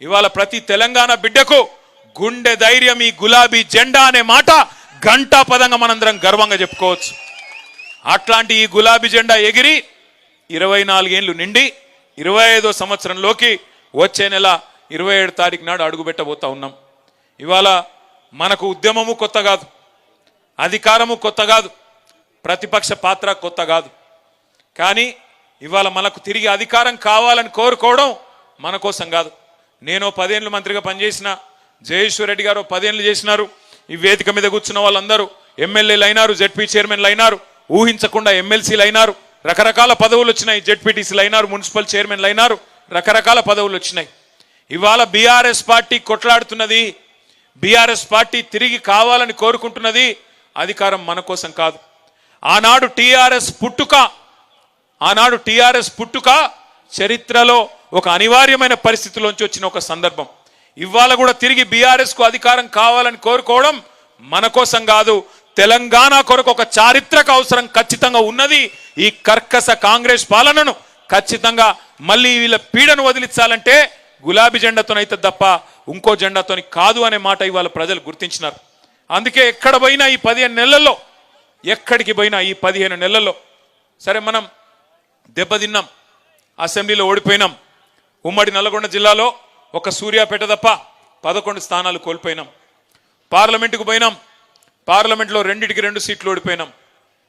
ఇవాళ ప్రతి తెలంగాణ బిడ్డకు గుండె ధైర్యం ఈ గులాబీ జెండా అనే మాట గంటా పదంగా మనందరం గర్వంగా చెప్పుకోవచ్చు. అట్లాంటి ఈ గులాబీ జెండా ఎగిరి 24 ఏళ్లు నిండి 25వ సంవత్సరంలోకి వచ్చే నెల 27 తారీఖు నాడు అడుగుపెట్టబోతా ఉన్నాం. ఇవాళ మనకు ఉద్యమము కొత్త కాదు, అధికారము కొత్త కాదు, ప్రతిపక్ష పాత్ర కొత్త కాదు. కానీ ఇవాళ మనకు తిరిగి అధికారం కావాలని కోరుకోవడం మన కోసం కాదు. నేను 10 ఏళ్ళు మంత్రిగా పనిచేసిన, జయేశ్వర్ రెడ్డి గారు 10 ఏళ్ళు చేసినారు. ఈ వేదిక మీద కూర్చున్న వాళ్ళందరూ ఎమ్మెల్యేలు అయినారు, జెడ్పీ చైర్మన్లు అయినారు, ఊహించకుండా ఎమ్మెల్సీలు అయినారు, రకరకాల పదవులు వచ్చినాయి, జెడ్పీటీసీలు అయినారు, మున్సిపల్ చైర్మన్లు అయినారు, రకరకాల పదవులు వచ్చినాయి. ఇవాళ బీఆర్ఎస్ పార్టీ కొట్లాడుతున్నది, బీఆర్ఎస్ పార్టీ తిరిగి కావాలని కోరుకుంటున్నది అధికారం మన కోసం కాదు. ఆనాడు టీఆర్ఎస్ పుట్టుక చరిత్రలో ఒక అనివార్యమైన పరిస్థితిలోంచి వచ్చిన ఒక సందర్భం. ఇవాళ కూడా తిరిగి బీఆర్ఎస్ కు అధికారం కావాలని కోరుకోవడం మన కోసం కాదు, తెలంగాణ కొరకు ఒక చారిత్రక అవసరం ఖచ్చితంగా ఉన్నది. ఈ కర్కశ కాంగ్రెస్ పాలనను ఖచ్చితంగా మళ్ళీ వీళ్ళ పీడను వదిలించాలంటే గులాబీ జెండాతోనైతే తప్ప ఇంకో జెండాతోని కాదు అనే మాట ఇవాళ ప్రజలు గుర్తించినారు. అందుకే ఎక్కడ పోయినా ఈ 15 నెలల్లో, ఎక్కడికి పోయినా ఈ 15 నెలల్లో, సరే మనం దెబ్బతిన్నాం, అసెంబ్లీలో ఓడిపోయినాం, ఉమ్మడి నల్గొండ జిల్లాలో ఒక సూర్యాపేట తప్ప 11 స్థానాలు కోల్పోయినాం. పార్లమెంటుకు పోయినాం, పార్లమెంట్లో 2 సీట్లు ఓడిపోయినాం.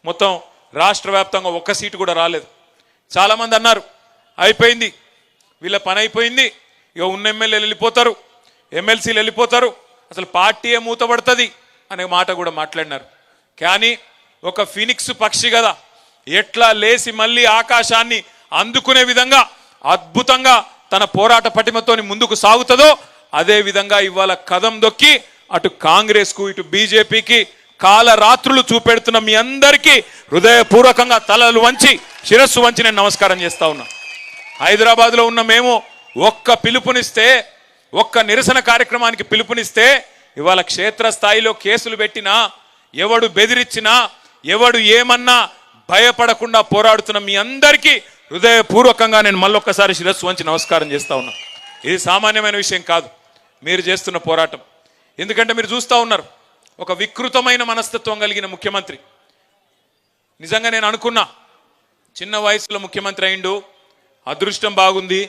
మొత్తం రాష్ట్ర వ్యాప్తంగా 1 సీటు కూడా రాలేదు. చాలామంది అన్నారు అయిపోయింది, వీళ్ళ పని అయిపోయింది, ఇక ఉన్న ఎమ్మెల్యేలు వెళ్ళిపోతారు, ఎమ్మెల్సీలు వెళ్ళిపోతారు, అసలు పార్టీయే మూతపడుతుంది అనే మాట కూడా మాట్లాడినారు. కానీ ఒక ఫినిక్స్ పక్షి కదా, ఎట్లా లేసి మళ్ళీ ఆకాశాన్ని అందుకునే విధంగా అద్భుతంగా తన పోరాట పటిమతోని ముందుకు సాగుతుందో అదే విధంగా ఇవాళ కదం దొక్కి అటు కాంగ్రెస్ కు ఇటు బీజేపీకి కాలరాత్రులు చూపెడుతున్న మీ అందరికీ హృదయపూర్వకంగా తలలు వంచి శిరస్సు వంచి నేను నమస్కారం చేస్తా ఉన్నా. హైదరాబాద్ లో ఉన్న మేము ఒక్క నిరసన కార్యక్రమానికి పిలుపునిస్తే ఇవాళ క్షేత్రస్థాయిలో కేసులు పెట్టినా, ఎవడు బెదిరించినా, ఎవడు ఏమన్నా భయపడకుండా పోరాడుతున్న మీ అందరికీ హృదయపూర్వకంగా నేను మళ్ళొక్కసారి శిరస్సు వంచి నమస్కారం చేస్తా ఉన్నా. ఇది సామాన్యమైన విషయం కాదు మీరు చేస్తున్న పోరాటం. ఎందుకంటే మీరు చూస్తూ ఉన్నారు, ఒక వికృతమైన మనస్తత్వం కలిగిన ముఖ్యమంత్రి. నిజంగా నేను అనుకున్నా చిన్న వయసులో ముఖ్యమంత్రి అయిండు, అదృష్టం బాగుంది,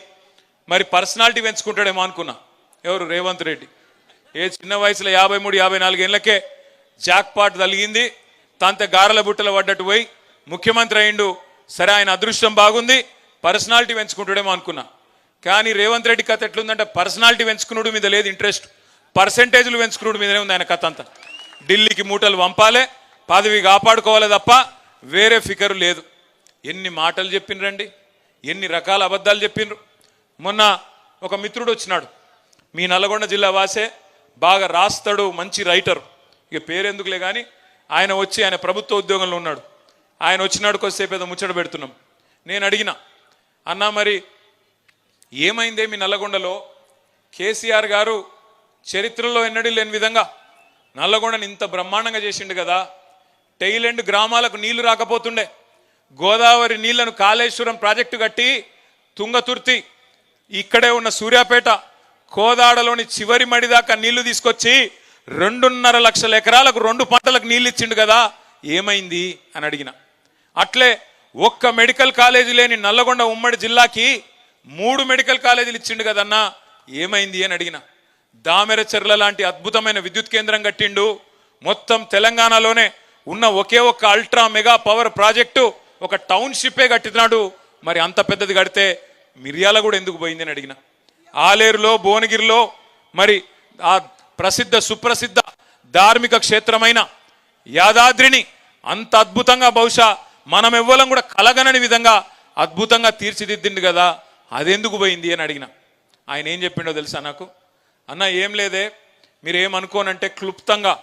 మరి పర్సనాలిటీ పెంచుకుంటాడేమో అనుకున్నా. ఎవరు? రేవంత్ రెడ్డి. ఏ చిన్న వయసులో 53-54 ఏళ్ళకే జాక్పాట్ తలిగింది, తాంతే గారెల బుట్టలు పడ్డట్టు పోయి ముఖ్యమంత్రి అయిండు. సరే, ఆయన అదృష్టం బాగుంది, పర్సనాలిటీ పెంచుకుంటాడేమో అనుకున్నా. కానీ రేవంత్ రెడ్డి కథ ఎట్లుందంటే పర్సనాలిటీ పెంచుకున్నాడు మీద లేదు ఇంట్రెస్ట్, పర్సెంటేజ్లు పెంచుకున్నాడు మీదనే ఉంది ఆయన కథ అంతా. ఢిల్లీకి మూటలు పంపాలే, పదవి కాపాడుకోవాలి తప్ప వేరే ఫికరు లేదు. ఎన్ని మాటలు చెప్పిండ్రండి, ఎన్ని రకాల అబద్ధాలు చెప్పిండ్రు. మొన్న ఒక మిత్రుడు వచ్చినాడు, మీ నల్గొండ జిల్లా వాసే, బాగా రాస్తాడు, మంచి రైటర్, ఇక పేరెందుకులే కానీ ఆయన వచ్చి, ఆయన ప్రభుత్వ ఉద్యోగంలో ఉన్నాడు, ఆయన వచ్చినాడు. కొద్దిసేపు ఏదో ముచ్చట పెడుతున్నాం. నేను అడిగిన, అన్నా మరి ఏమైందే మీ నల్లగొండలో? కేసీఆర్ గారు చరిత్రలో ఎన్నడూ లేని విధంగా నల్లగొండని ఇంత బ్రహ్మాండంగా చేసిండు కదా, టైలెండ్ గ్రామాలకు నీళ్లు రాకపోతుండే, గోదావరి నీళ్లను కాళేశ్వరం ప్రాజెక్టు కట్టి తుంగతుర్తి, ఇక్కడే ఉన్న సూర్యాపేట, కోదాడలోని చివరి మడి దాకా నీళ్లు తీసుకొచ్చి 2.5 లక్షల ఎకరాలకు 2 పంటలకు నీళ్ళు ఇచ్చిండు కదా, ఏమైంది అని అడిగిన. అట్లే ఒక్క మెడికల్ కాలేజీ లేని నల్లగొండ ఉమ్మడి జిల్లాకి 3 మెడికల్ కాలేజీలు ఇచ్చిండు కదన్నా, ఏమైంది అని అడిగిన. దామెరచెర్ల లాంటి అద్భుతమైన విద్యుత్ కేంద్రం కట్టిండు, మొత్తం తెలంగాణలోనే ఉన్న ఒకే ఒక్క అల్ట్రా మెగా పవర్ ప్రాజెక్టు ఒక టౌన్షిప్పే కట్టినాడు. మరి అంత పెద్దది కడితే మిర్యాల కూడా ఎందుకు పోయింది అని అడిగిన. ఆలేరులో, భువనగిరిలో మరి ఆ సుప్రసిద్ధ ధార్మిక క్షేత్రమైన యాదాద్రిని అంత అద్భుతంగా బహుశా మనం ఎవ్వరం కూడా కలగనని విధంగా అద్భుతంగా తీర్చిదిద్దిండు కదా, అదెందుకు పోయింది అని అడిగిన. ఆయన ఏం చెప్పిండో తెలుసా నాకు? అన్న ఏం లేదే, మీరేమనుకోనంటే క్లుప్తంగా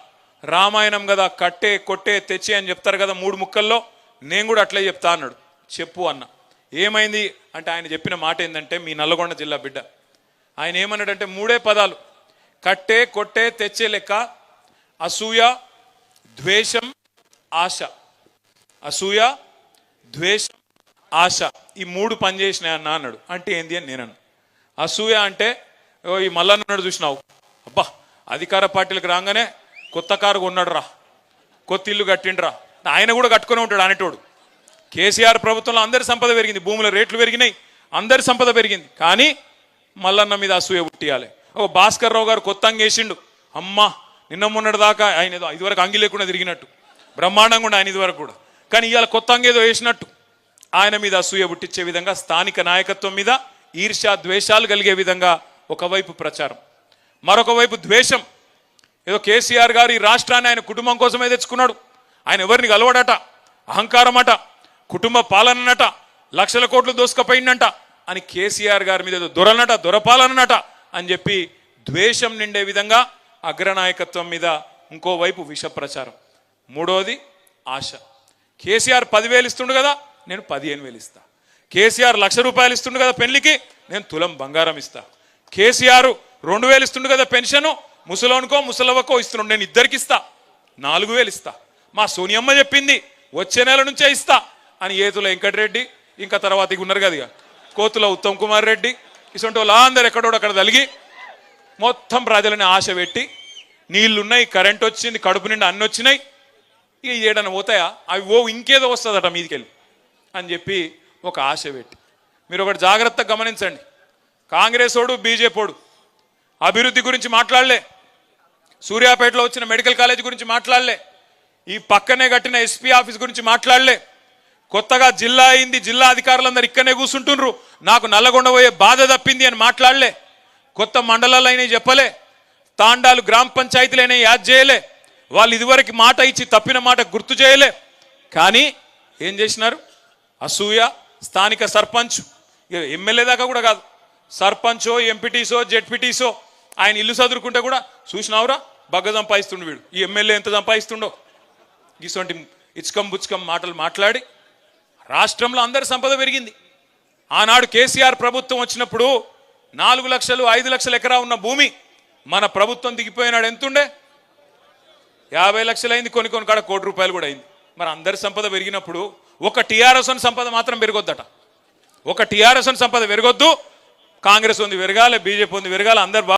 రామాయణం కదా, కట్టే కొట్టే తెచ్చే అని చెప్తారు కదా 3 ముక్కల్లో, నేను కూడా అట్లే చెప్తా అన్నాడు. చెప్పు అన్న. ఏమైంది అంటే ఆయన చెప్పిన మాట ఏంటంటే, మీ నల్లగొండ జిల్లా బిడ్డ ఆయన ఏమన్నాడంటే 3 పదాలు, కట్టే కొట్టే తెచ్చే లెక్క, అసూయ ద్వేషం ఆశ. అసూయ ద్వేషం ఆశ, ఈ 3 పనిచేసినాయి అన్న అన్నాడు. అంటే ఏంది అని నేను. అసూయ అంటే ఈ మల్లన్నాడు చూసినావు, అబ్బా అధికార పార్టీలకు రాగానే కొత్త కారు కొన్నాడు రా, కొత్త ఇల్లు కట్టిండ్రా, ఆయన కూడా కట్టుకునే ఉంటాడు అనేటోడు. కేసీఆర్ ప్రభుత్వంలో అందరి సంపద పెరిగింది, భూముల రేట్లు పెరిగినాయి, అందరి సంపద పెరిగింది. కానీ మల్లన్న మీద అసూయ పుట్టియాలి. భాస్కర్ రావు గారు కొత్త అంగేసిండు, అమ్మా నిన్న మొన్నటి దాకా ఆయన ఏదో ఇదివరకు అంగి లేకుండా తిరిగినట్టు బ్రహ్మాండంగా ఉండే ఆయన ఇదివరకు కూడా, కానీ ఇవాళ కొత్త అంగేదో వేసినట్టు ఆయన మీద అసూయ పుట్టించే విధంగా స్థానిక నాయకత్వం మీద ఈర్ష్య ద్వేషాలు కలిగే విధంగా ఒకవైపు ప్రచారం, మరొక వైపు ద్వేషం. ఏదో కేసీఆర్ గారు ఈ రాష్ట్రాన్ని ఆయన కుటుంబం కోసమే తెచ్చుకున్నాడు, ఆయన ఎవరిని కలవడట, అహంకారం అట, కుటుంబ పాలనట, లక్షల కోట్లు దోసుకపోయిందంట అని కేసీఆర్ గారి మీద ఏదో దొరనట, దొరపాలనట అని చెప్పి ద్వేషం నిండే విధంగా అగ్రనాయకత్వం మీద ఇంకోవైపు విష ప్రచారం. మూడోది ఆశ. కేసీఆర్ 10,000 ఇస్తుండు కదా, నేను 15,000 ఇస్తా. కేసీఆర్ ₹1,00,000 ఇస్తుండు కదా పెళ్లికి, నేను తులం బంగారం ఇస్తా. కేసీఆర్ 2,000 ఇస్తుండు కదా పెన్షను, ముసలోనికో ముసలవ్వకో ఇస్తున్నాడు, నేను ఇద్దరికి ఇస్తా, 4,000 ఇస్తా. మా సోనియమ్మ చెప్పింది వచ్చే నెల నుంచే ఇస్తా అని ఏతుల వెంకటరెడ్డి, ఇంకా తర్వాత ఇక ఉన్నారు కదా కోతుల ఉత్తమ్ కుమార్ రెడ్డి, ఇటువంటి వాళ్ళు అందరు ఎక్కడోడు అక్కడ తలిగి మొత్తం ప్రజలని ఆశ పెట్టి, నీళ్లున్నాయి, కరెంట్ వచ్చింది, కడుపు నిండా అన్ని వచ్చినాయి, ఇక ఏడన్నా పోతాయా, అవి ఇంకేదో వస్తుందట మీదికెళ్ళి అని చెప్పి ఒక ఆశ పెట్టి. మీరు ఒకటి జాగ్రత్తగా గమనించండి, కాంగ్రెస్ ఓడు బీజేపీడు అభివృద్ధి గురించి మాట్లాడలే, సూర్యాపేటలో వచ్చిన మెడికల్ కాలేజ్ గురించి మాట్లాడలే, ఈ పక్కనే కట్టిన ఎస్పీ ఆఫీస్ గురించి మాట్లాడలే, కొత్తగా జిల్లా అయింది, జిల్లా అధికారులందరూ ఇక్కడనే కూర్చుంటుండ్రు, నాకు నల్లగొండ పోయే బాధ తప్పింది అని మాట్లాడలే, కొత్త మండలాలు అయినా చెప్పలే, తాండాలు గ్రామ పంచాయతీలైనా యాద్ చేయలే, వాళ్ళు ఇదివరకు మాట ఇచ్చి తప్పిన మాట గుర్తు చేయలే. కానీ ఏం చేసినారు, అసూయ. స్థానిక సర్పంచ్, ఎమ్మెల్యే దాకా కూడా కాదు, సర్పంచో ఎంపీటీసో జెడ్పీటీసో ఆయన ఇల్లు చదువుకుంటే కూడా చూసినావురా బగ్గ సంపాదిస్తుండు వీడు, ఈ ఎమ్మెల్యే ఎంత సంపాదిస్తుండో, ఇటువంటి ఇచ్కం బుచ్కం మాటలు మాట్లాడి రాష్ట్రంలో అందరి సంపద పెరిగింది. ఆనాడు కేసీఆర్ ప్రభుత్వం వచ్చినప్పుడు 4 లక్షలు 5 లక్షల ఎకరా ఉన్న భూమి మన ప్రభుత్వం దిగిపోయినాడు ఎంతుండే, 50 లక్షలు అయింది, కొన్ని కాడ ₹1,00,00,000 కూడా అయింది. మరి అందరి సంపద పెరిగినప్పుడు ఒక టీఆర్ఎస్ సంపద మాత్రం పెరగొద్దట, ఒక టీఆర్ఎస్ సంపద పెరగొద్దు, కాంగ్రెస్ ఉంది పెరగాలి, బీజేపీ ఉంది పెరగాలి, అందరు